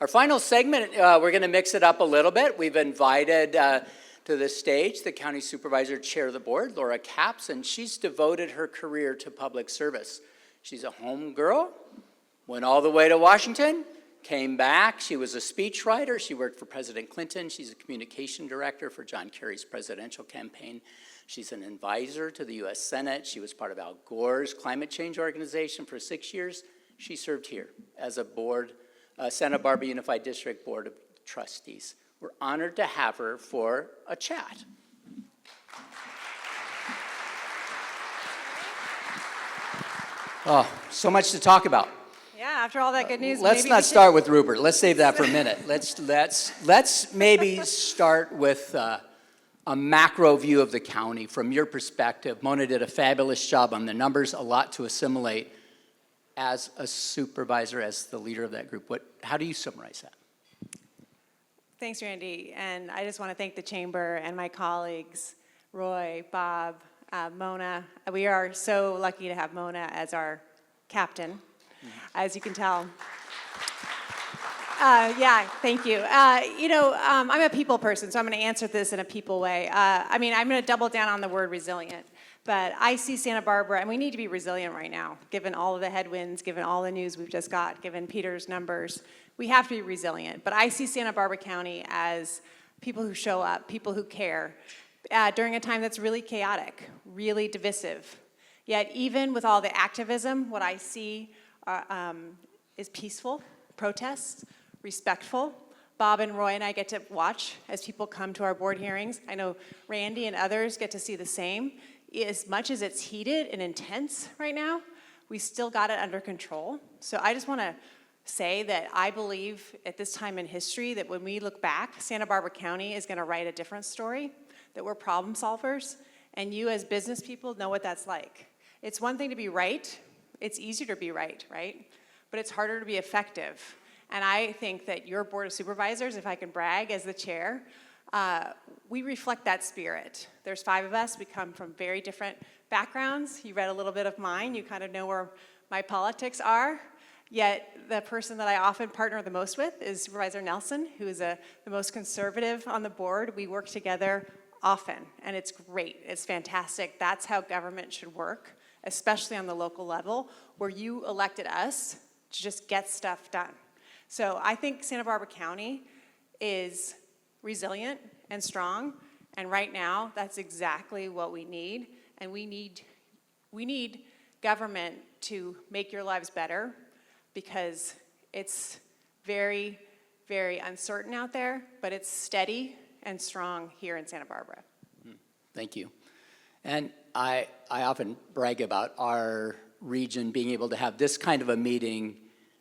Our final segment, we're going to mix it up a little bit. We've invited to the stage the County Supervisor Chair of the Board, Laura Capps, and she's devoted her career to public service. She's a home girl, went all the way to Washington, came back. She was a speechwriter. She worked for President Clinton. She's a communication director for John Kerry's presidential campaign. She's an advisor to the U.S. Senate. She was part of Al Gore's climate change organization for 6 years. She served here as a board Santa Barbara Unified District Board of Trustees. We're honored to have her for a chat. Oh, so much to talk about. Yeah, after all that good news, let's not start with Rupert. Let's save that for a minute. Let's maybe start with a macro view of the county from your perspective. Mona did a fabulous job on the numbers, a lot to assimilate. As a supervisor, as the leader of that group, how do you summarize that? Thanks, Randy. And I just want to thank the Chamber and my colleagues, Roy, Bob, Mona. We are so lucky to have Mona as our captain, as you can tell. Yeah, thank you. I'm a people person, so I'm going to answer this in a people way. I'm going to double down on the word resilient. But I see Santa Barbara, and we need to be resilient right now, given all of the headwinds, given all the news we've just got, given Peter's numbers. We have to be resilient. But I see Santa Barbara County as people who show up, people who care, during a time that's really chaotic, really divisive. Yet even with all the activism, what I see is peaceful protests, respectful. Bob and Roy and I get to watch as people come to our board hearings. I know Randy and others get to see the same. As much as it's heated and intense right now, we still got it under control. So I just want to say that I believe at this time in history that when we look back, Santa Barbara County is going to write a different story, that we're problem solvers, and you as business people know what that's like. It's one thing to be right. It's easier to be right? But it's harder to be effective. And I think that your Board of Supervisors, if I can brag as the chair, we reflect that spirit. There's 5 of us. We come from very different backgrounds. You read a little bit of mine. You kind of know where my politics are. Yet the person that I often partner the most with is Supervisor Nelson, who is the most conservative on the board. We work together often, and it's great. It's fantastic. That's how government should work, especially on the local level, where you elected us to just get stuff done. So I think Santa Barbara County is resilient and strong, and right now that's exactly what we need. And we need government to make your lives better, because it's very, very uncertain out there, but it's steady and strong here in Santa Barbara. Thank you. And I often brag about our region being able to have this kind of a meeting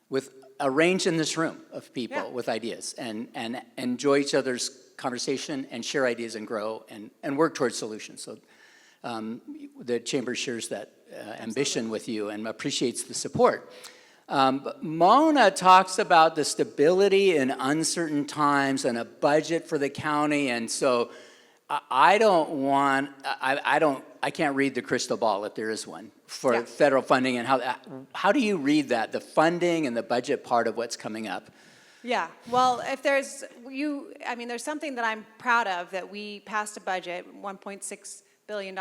with a range in this room of people with ideas and enjoy each other's conversation and share ideas and grow and work towards solutions. So the Chamber shares that ambition with you and appreciates the support. But Mona talks about the stability in uncertain times and a budget for the county, and so I can't read the crystal ball if there is one for federal funding, and how do you read that, the funding and the budget part of what's coming up? Yeah, well, if there's something that I'm proud of, that we passed a budget, $1.6 billion.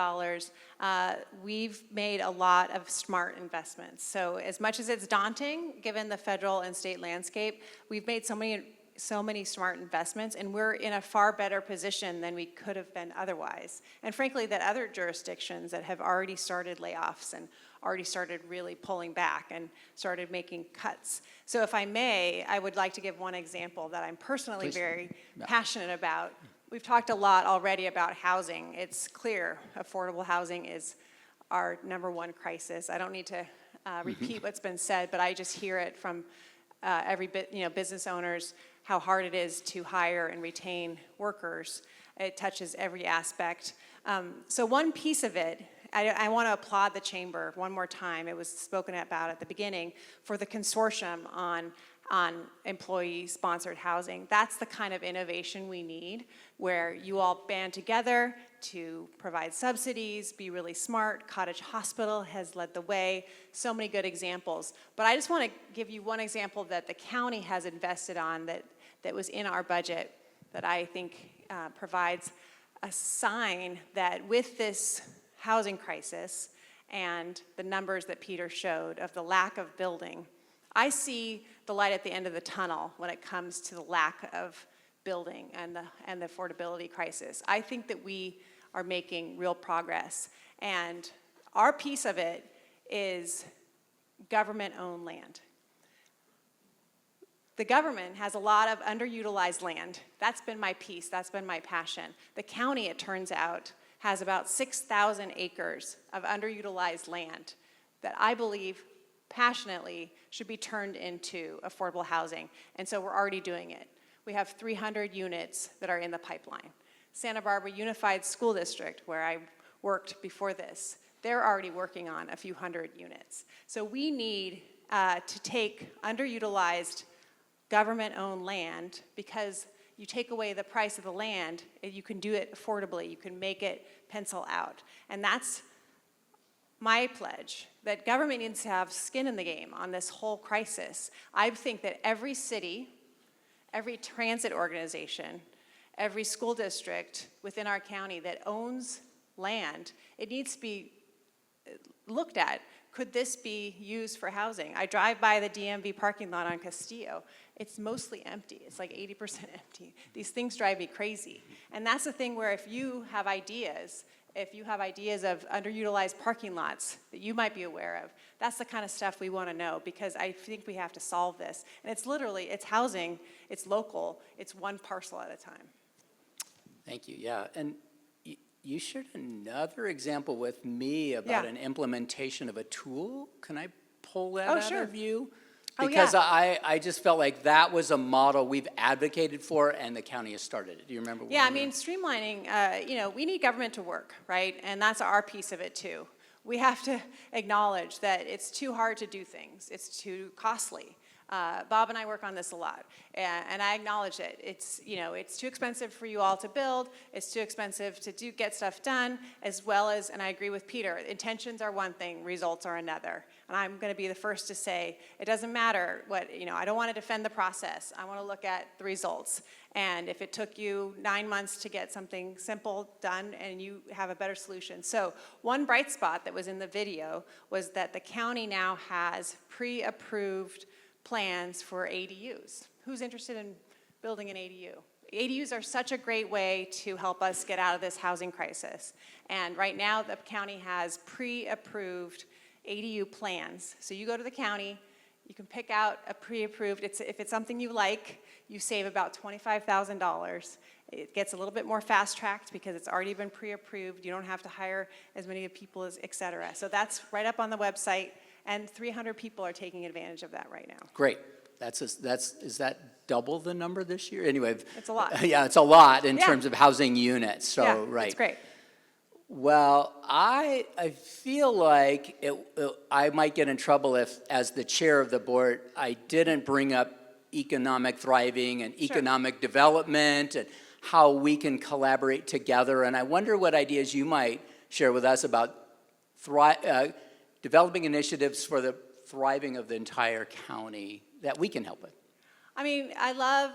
We've made a lot of smart investments. So as much as it's daunting, given the federal and state landscape, we've made so many smart investments, and we're in a far better position than we could have been otherwise. And frankly, that other jurisdictions that have already started layoffs and already started really pulling back and started making cuts. So if I may, I would like to give one example that I'm personally very passionate about. We've talked a lot already about housing. It's clear affordable housing is our #1 crisis. I don't need to repeat what's been said, but I just hear it from business owners, how hard it is to hire and retain workers. It touches every aspect. So one piece of it, I want to applaud the Chamber one more time. It was spoken about at the beginning for the consortium on on employee-sponsored housing. That's the kind of innovation we need, where you all band together to provide subsidies, be really smart. Cottage Hospital has led the way, so many good examples. But I just want to give you one example that the county has invested on that was in our budget that I think provides a sign that with this housing crisis and the numbers that Peter showed of the lack of building, I see the light at the end of the tunnel when it comes to the lack of building and the affordability crisis. I think that we are making real progress, and our piece of it is government-owned land. The government has a lot of underutilized land. That's been my piece, that's been my passion. The county, it turns out, has about 6,000 acres of underutilized land that I believe passionately should be turned into affordable housing. And so we're already doing it. We have 300 units that are in the pipeline. Santa Barbara Unified School District, where I worked before this, they're already working on a few hundred units. So we need to take underutilized government-owned land, because you take away the price of the land, you can do it affordably, you can make it pencil out. And that's my pledge, that government needs to have skin in the game on this whole crisis. I think that every city, every transit organization, every school district within our county that owns land, it needs to be looked at. Could this be used for housing? I drive by the DMV parking lot on Castillo. It's mostly empty. It's like 80% empty. These things drive me crazy. And that's the thing where if you have ideas of underutilized parking lots that you might be aware of, that's the kind of stuff we want to know, because I think we have to solve this. And it's literally, it's housing, it's local, it's one parcel at a time. Thank you, yeah. And you shared another example with me about an implementation of a tool. Can I pull that out of you? Because I just felt like that was a model we've advocated for, and the county has started it. Do you remember? Yeah, I mean, streamlining, we need government to work, right? And that's our piece of it too. We have to acknowledge that it's too hard to do things. It's too costly. Bob and I work on this a lot, and I acknowledge it. It's too expensive for you all to build. It's too expensive to get stuff done, as well as, and I agree with Peter, intentions are one thing, results are another. And I'm going to be the first to say, it doesn't matter what, I don't want to defend the process. I want to look at the results. And if it took you 9 months to get something simple done, and you have a better solution. So one bright spot that was in the video was that the county now has pre-approved plans for ADUs. Who's interested in building an ADU? ADUs are such a great way to help us get out of this housing crisis. And right now, the county has pre-approved ADU plans. So you go to the county, you can pick out a pre-approved, if it's something you like, you save about $25,000. It gets a little bit more fast-tracked because it's already been pre-approved. You don't have to hire as many people, et cetera. So that's right up on the website. And 300 people are taking advantage of that right now. Great. Is that double the number this year? Anyway. It's a lot. Yeah, it's a lot in terms of housing units. So, yeah, right. It's great. Well, I feel like I might get in trouble if, as the chair of the board, I didn't bring up economic thriving and economic development and how we can collaborate together. And I wonder what ideas you might share with us about developing initiatives for the thriving of the entire county that we can help with. I mean, I love,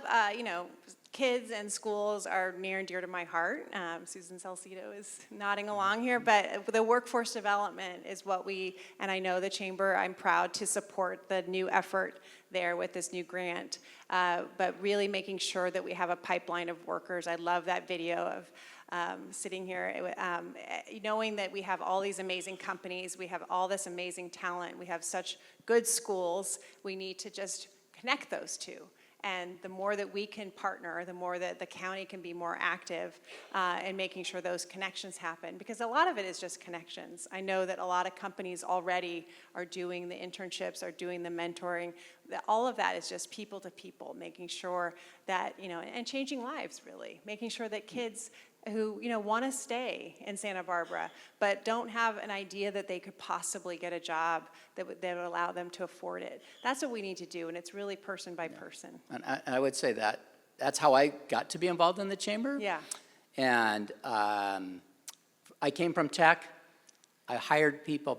kids and schools are near and dear to my heart. Susan Salcido is nodding along here, but the workforce development is what and I know the Chamber, I'm proud to support the new effort there with this new grant, but really making sure that we have a pipeline of workers. I love that video of sitting here, knowing that we have all these amazing companies, we have all this amazing talent, we have such good schools, we need to just connect those two. And the more that we can partner, the more that the county can be more active in making sure those connections happen. Because a lot of it is just connections. I know that a lot of companies already are doing the internships, are doing the mentoring. All of that is just people to people, making sure that, and changing lives really. Making sure that kids who, want to stay in Santa Barbara, but don't have an idea that they could possibly get a job that would allow them to afford it. That's what we need to do, and it's really person by person. And I would say that's how I got to be involved in the chamber. Yeah. And I came from tech. I've hired people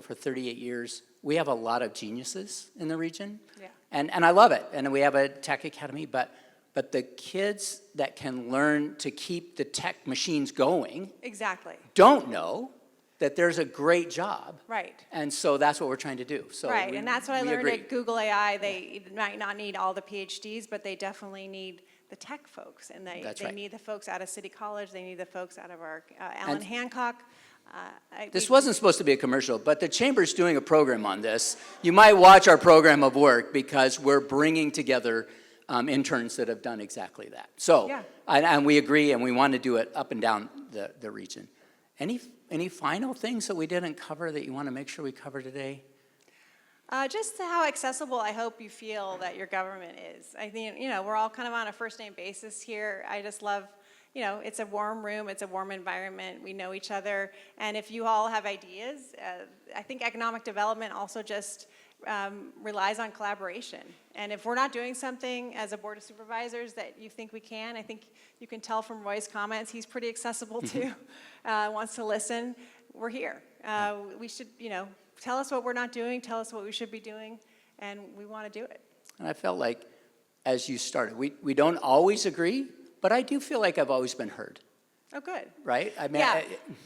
for 38 years. We have a lot of geniuses in the region. Yeah. And I love it. And we have a tech academy, but the kids that can learn to keep the tech machines going Exactly. don't know that there's a great job. Right. And so that's what we're trying to do. So Right, and that's what I learned agree. at Google AI. They might not need all the PhDs, but they definitely need the tech folks. And they That's right. need the folks out of City College, they need the folks out of our Allen And Hancock. This wasn't supposed to be a commercial, but the Chamber's doing a program on this. You might watch our program of work because we're bringing together interns that have done exactly that. So, Yeah. and we agree, and we want to do it up and down the region. Any final things that we didn't cover that you want to make sure we cover today? Just how accessible I hope you feel that your government is. I think, we're all kind of on a first name basis here. I just love, it's a warm room, it's a warm environment, we know each other. And if you all have ideas, I think economic development also just relies on collaboration. And if we're not doing something as a board of supervisors that you think we can, I think you can tell from Roy's comments, he's pretty accessible too, wants to listen. We're here. We should, tell us what we're not doing, tell us what we should be doing, and we want to do it. And I felt like, as you started, we don't always agree, but I do feel like I've always been heard, Oh, good. right? I mean, Yeah,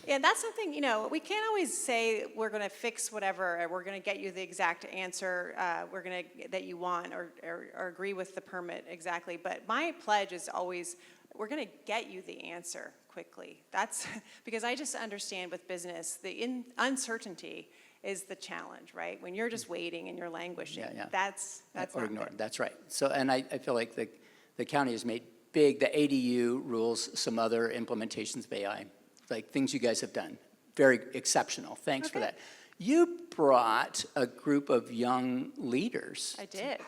and that's something, we can't always say we're going to fix whatever, or we're going to get you the exact answer that you want, or agree with the permit exactly. But my pledge is always, we're going to get you the answer quickly. That's because I just understand with business, the uncertainty is the challenge, right? When you're just waiting and you're languishing, that's or not ignored. good. That's right. So, and I feel like the county has made big, the ADU rules, some other implementations of AI, like things you guys have done. Very exceptional. Thanks for Okay. that. You brought a group of young leaders. I did,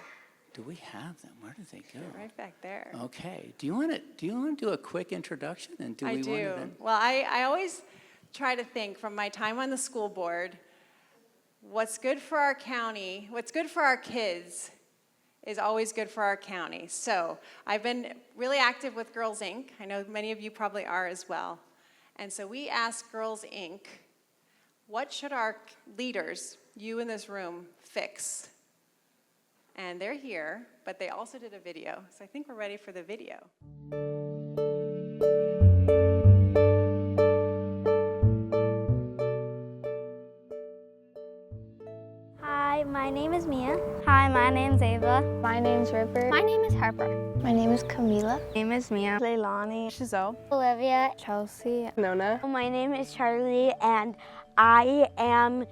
Do we have them? Where did they go? right back there. Okay. Do you want to do a quick introduction? And do we I want to do. then? Well, I always try to think from my time on the school board, what's good for our county, what's good for our kids is always good for our county. So I've been really active with Girls Inc. I know many of you probably are as well. And so we asked Girls Inc., what should our leaders, you in this room, fix? And they're here, but they also did a video. So I think we're ready for the video. Hi, my name is Mia. Hi, my name's Ava. My name's Rupert. My name is Harper. My name is Camila. My name is Mia. Leilani. Chazelle. Olivia. Chelsea. Nona. My name is Charlie, and I am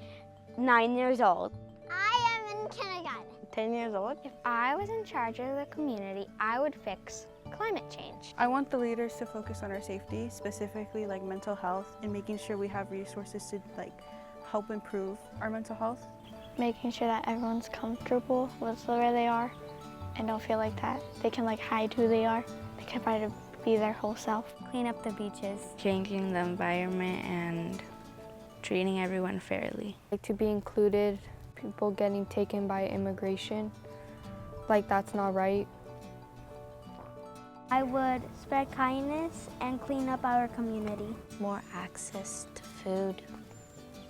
9 years old. I am in kindergarten. 10 years old. If I was in charge of the community, I would fix climate change. I want the leaders to focus on our safety, specifically like mental health, and making sure we have resources to help improve our mental health. Making sure that everyone's comfortable with where they are and don't feel like that they can hide who they are. They can try to be their whole self. Clean up the beaches. Changing the environment and treating everyone fairly. To be included, people getting taken by immigration, that's not right. I would spread kindness and clean up our community. More access to food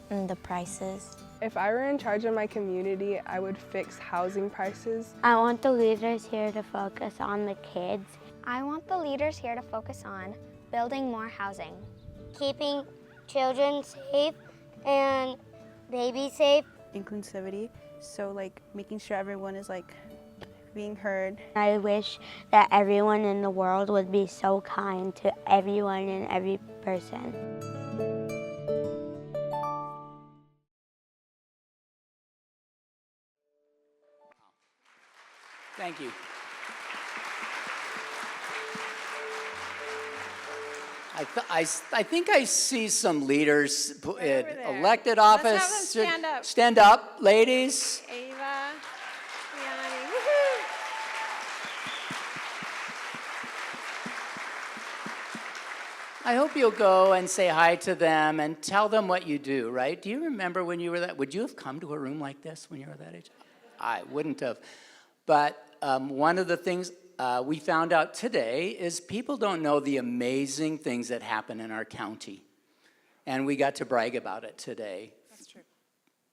and the prices. If I were in charge of my community, I would fix housing prices. I want the leaders here to focus on the kids. I want the leaders here to focus on building more housing, keeping children safe and babies safe. Inclusivity, so making sure everyone is being heard. I wish that everyone in the world would be so kind to everyone and every person. Thank you. I think I see some leaders in over there. elected Let's have them office. stand up. Stand up, ladies. Ava, Liani, woohoo! I hope you'll go and say hi to them and tell them what you do, right? Do you remember when you were that? Would you have come to a room like this when you were that age? I wouldn't have. But one of the things we found out today is people don't know the amazing things that happen in our county. And we got to brag about it today. That's true.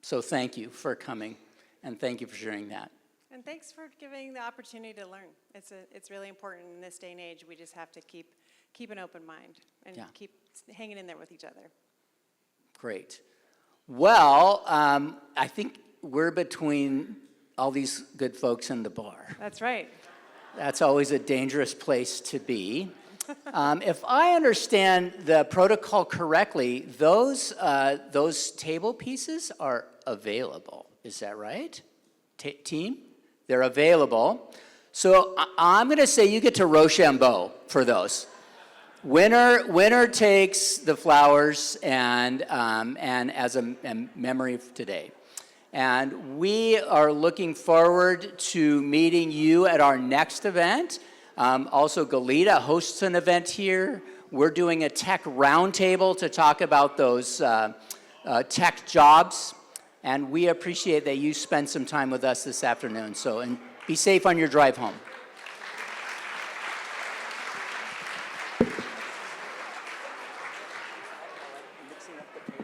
So thank you for coming, and thank you for sharing that. And thanks for giving the opportunity to learn. It's really important in this day and age. We just have to keep an open mind and Yeah. keep hanging in there with each other. Great. Well, I think we're between all these good folks in the bar. That's right. That's always a dangerous place to be. If I understand the protocol correctly, those table pieces are available. Is that right? Team? They're available. So I'm going to say you get to Rochambeau for those. Winner takes the flowers and as a memory of today. And we are looking forward to meeting you at our next event. Also, Goleta hosts an event here. We're doing a tech roundtable to talk about those tech jobs. And we appreciate that you spend some time with us this afternoon. So, and be safe on your drive home. Mixing up the